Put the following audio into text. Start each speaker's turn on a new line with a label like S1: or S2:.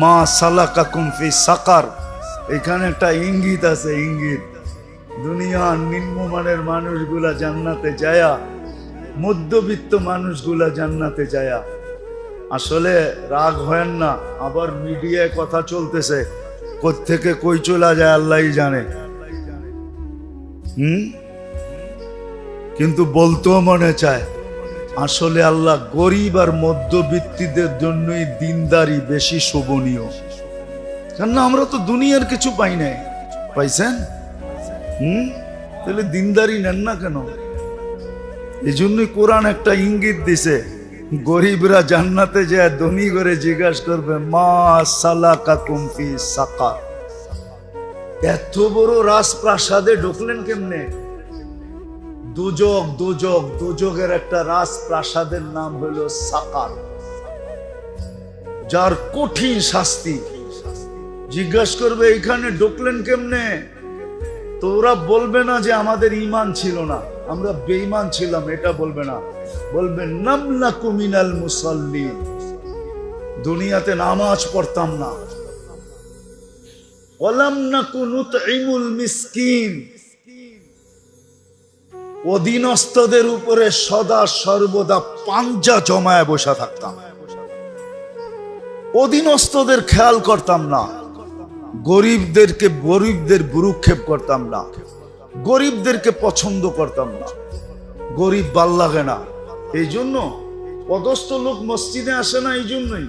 S1: মা সালাকাকুম ফি সাকার। এখানে একটা ইঙ্গিত আছে, ইঙ্গিত। দুনিয়ার নিম্নমানের মানুষগুলা জান্নাতে যায়া, মধ্যবিত্ত মানুষগুলা জান্নাতে যায়া। আসলে রাগ হয় না, আবার মিডিয়ায় কথা চলতেছে, কোত্থেকে কই চলা যায় আল্লাহই জানে। কিন্তু বলতেও মনে চায়, আসলে আল্লাহ গরিব আর মধ্যবিত্তদের জন্যই দিনদারি বেশি শোভনীয়। কেননা আমরা তো দুনিয়ার কিছু পাই নাই, পাইছেন? তাহলে দিনদারি নেন না কেন? এই জন্যই কোরআন একটা ইঙ্গিত দিছে, গরিবরা জান্নাতে যায় ধনী করে জিজ্ঞাসা করবে, মা সালাকাকুম ফি সাকার। এত বড় রাজপ্রাসাদে ঢুকলেন কেমনে? দুজকের একটা রাজপ্রাসাদের নাম হলো সাকার, যার কঠিন শাস্তি। জিজ্ঞাসা করবে এখানে ঢুকলেন কেমনে? তো ওরা বলবে না যে আমাদের ঈমান ছিল না, আমরা বেঈমান ছিলাম, এটা বলবে না। বলবে নামলাকু মিনাল মুসাল্লিন, দুনিয়াতে নামাজ পড়তাম না। ওয়ালাম নাকু নুতঈমুল মিসকিন, অধীনস্থদের উপরে সদা সর্বদা পাঞ্জা জমায় বসে থাকতাম, অধীনস্থদের খেয়াল করতাম না, গরিবদের ভ্রুক্ষেপ করতাম না, গরিবদেরকে পছন্দ করতাম না। গরিব ভাল লাগে না, এই জন্য পদস্থ লোক মসজিদে আসে না, এই জন্যই।